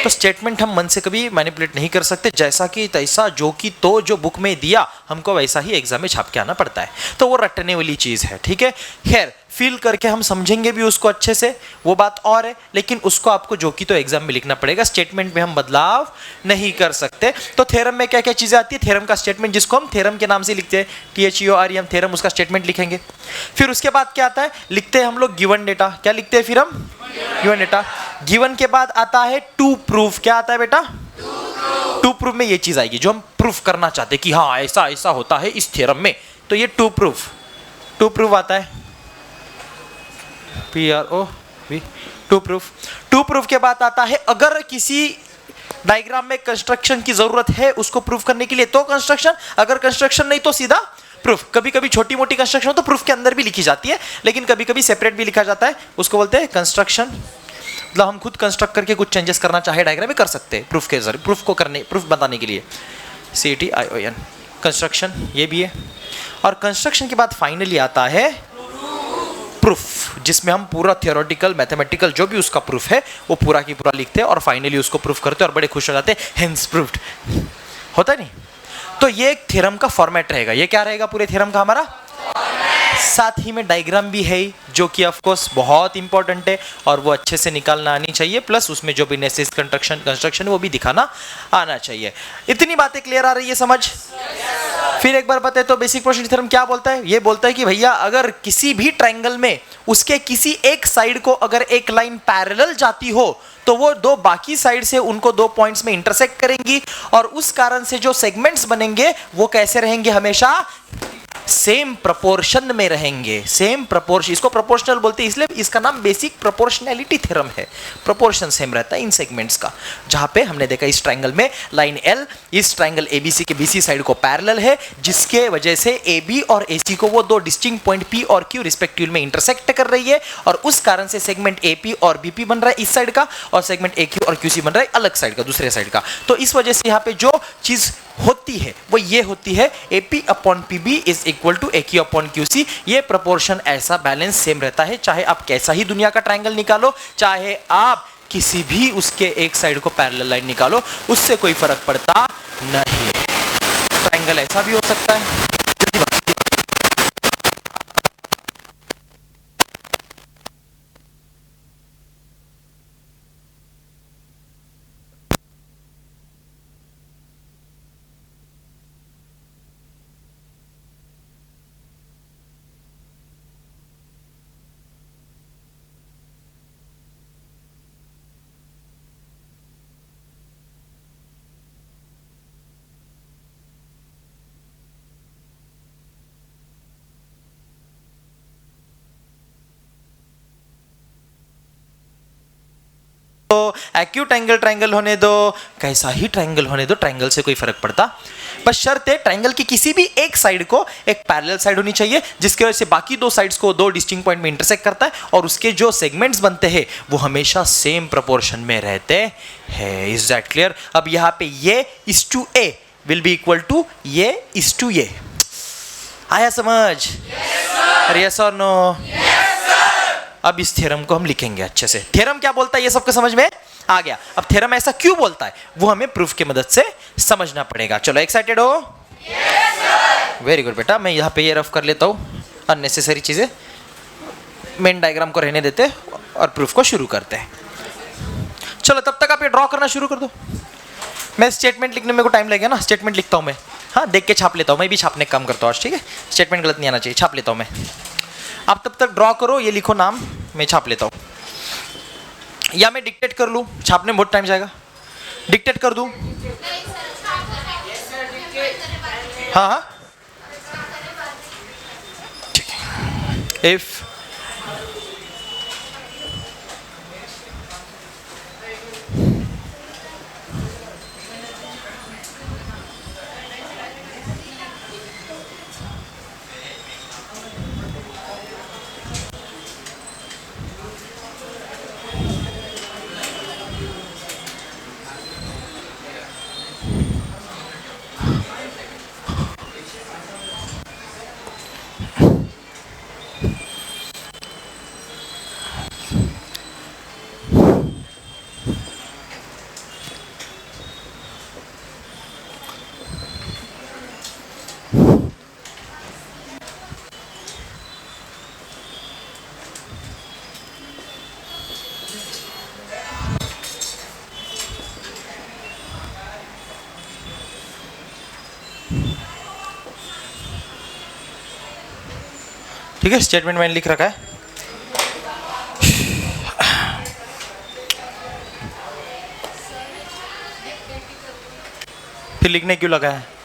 तो स्टेटमेंट हम मन से कभी मैनिपुलेट नहीं कर सकते। जैसा कि तैसा, जो कि तो, जो बुक में दिया हमको वैसा ही एग्जाम में छाप के आना पड़ता है। तो वो रटने वाली चीज है, ठीक है? खैर, फील करके हम समझेंगे भी उसको अच्छे से, वो बात और है, लेकिन उसको आपको जो कि तो एग्जाम में लिखना पड़ेगा। स्टेटमेंट में हम बदलाव नहीं कर सकते। तो थ्योरम में क्या क्या चीजें आती है? थ्योरम का स्टेटमेंट, जिसको हम थ्योरम के नाम से लिखते हैं, THEOREM थ्योरम, उसका स्टेटमेंट लिखेंगे। फिर उसके बाद क्या आता है? लिखते हैं हम लोग गिवन डेटा। क्या लिखते हैं फिर हम? Given data. गिवन के बाद आता है टू प्रूफ। क्या आता है बेटा? टू प्रूफ में ये चीज आएगी जो हम प्रूफ करना चाहते हैं कि हाँ ऐसा ऐसा होता है इस थ्योरम में, तो ये टू प्रूफ आता है। PROV, टू प्रूफ के बाद आता है अगर किसी डायग्राम में कंस्ट्रक्शन की जरूरत है उसको प्रूफ करने के लिए तो कंस्ट्रक्शन, अगर कंस्ट्रक्शन नहीं तो सीधा प्रूफ। कभी कभी छोटी मोटी कंस्ट्रक्शन तो प्रूफ के अंदर भी लिखी जाती है, लेकिन कभी कभी सेपरेट भी लिखा जाता है, उसको बोलते हैं कंस्ट्रक्शन। मतलब हम खुद कंस्ट्रक्ट करके कुछ चेंजेस करना चाहे डायग्राम में कर सकते हैं प्रूफ के जरिए, प्रूफ बताने के लिए। CTION कंस्ट्रक्शन, ये भी है। और कंस्ट्रक्शन के बाद फाइनली आता है प्रूफ, जिसमें हम पूरा थियोरेटिकल मैथमेटिकल जो भी उसका प्रूफ है वो पूरा की पूरा लिखते हैं और फाइनली उसको प्रूफ करते हैं और बड़े खुश हो जाते हैं, हेंस प्रूफ्ड। होता है नहीं? तो ये एक थ्योरम का फॉर्मेट रहेगा। ये क्या रहेगा पूरे थ्योरम का हमारा? साथ ही में डायग्राम भी है जो कि ऑफ कोर्स बहुत इंपॉर्टेंट है और वो अच्छे से निकालना आनी चाहिए, प्लस उसमें जो भी नेसेसरी कंस्ट्रक्शन वो भी दिखाना आना चाहिए। इतनी बातें क्लियर आ रही है समझ? फिर एक बार बताए तो बेसिक प्रोपोर्शनलिटी थ्योरम क्या बोलता है? ये बोलता है कि भैया अगर किसी भी ट्रायंगल में उसके किसी एक साइड को अगर एक लाइन पैरेलल जाती हो तो वो दो बाकी साइड से उनको दो पॉइंट्स में इंटरसेक्ट करेंगी और उस कारण से जो सेगमेंट्स बनेंगे वो कैसे रहेंगे? हमेशा सेम प्रोपोर्शन में रहेंगे। सेम प्रोपोर्शन, इसको प्रोपोर्शनल बोलते हैं, इसलिए इसका नाम बेसिक प्रोपोर्शनैलिटी थ्योरम है। प्रोपोर्शन सेम रहता है इन सेगमेंट्स का। जहां पे हमने देखा इस ट्रायंगल में लाइन एल इस ट्रायंगल एबीसी के बीसी साइड को पैरेलल है, जिसके वजह से एबी और एसी को वो दो डिस्टिंक्ट पॉइंट पी और क्यू रिस्पेक्टिव में इंटरसेक्ट कर रही है और उस कारण से सेगमेंट एपी और बीपी बन रहा है इस साइड का और सेगमेंट एक्यू और क्यूसी बन रहा है अलग साइड का, दूसरे साइड का। तो इस वजह से यहाँ पे जो चीज होती है वो ये होती है, AP upon PB is equal to AQ upon QC। ये प्रोपोर्शन ऐसा बैलेंस सेम रहता है, चाहे आप कैसा ही दुनिया का ट्रायंगल निकालो, चाहे आप किसी भी उसके एक साइड को पैरेलल लाइन निकालो, उससे कोई फर्क पड़ता नहीं। ट्रायंगल ऐसा भी हो सकता है। तो एक्यूट एंगल ट्रायंगल होने दो, कैसा ही ट्रायंगल होने दो, ट्रायंगल से कोई फर्क पड़ता, बस शर्त है ट्रायंगल की किसी भी एक साइड को एक पैरेलल साइड होनी चाहिए जिसकी वजह से बाकी दो साइड्स को दो डिस्टिंक्ट पॉइंट में इंटरसेक्ट करता है और उसके जो सेगमेंट्स बनते हैं वो हमेशा सेम प्रोपोर्शन में रहते हैं। Is that clear? अब यहाँ पे ये is to A will be equal to ये इज टू ये। आया समझ? यस और नो? अब इस थ्योरम को हम लिखेंगे अच्छे से। थ्योरम क्या बोलता है ये सबको समझ में आ गया। अब थ्योरम ऐसा क्यों बोलता है वो हमें प्रूफ की मदद से समझना पड़ेगा। चलो एक्साइटेड हो? वेरी गुड बेटा। मैं यहाँ पे ये रफ कर लेता हूँ, अननेसेसरी चीजें मेन डायग्राम को रहने देते और प्रूफ को शुरू करते हैं। चलो तब तक आप ये ड्रॉ करना शुरू कर दो। मैं स्टेटमेंट लिखने में को टाइम लगेगा ना, स्टेटमेंट लिखता हूँ मैं। हाँ, देख के छाप लेता हूँ, मैं भी छापने का काम करता हूँ आज, ठीक है? स्टेटमेंट गलत नहीं आना चाहिए, छाप लेता हूँ मैं। आप तब तक ड्रॉ करो, ये लिखो नाम, मैं छाप लेता हूँ। या मैं डिक्टेट कर लूँ, छापने में बहुत टाइम जाएगा। डिक्टेट कर दूँ? हाँ हाँ ठीक है। इफ ठीक है, स्टेटमेंट मैंने लिख रखा है। फिर लिखने क्यों लगा है?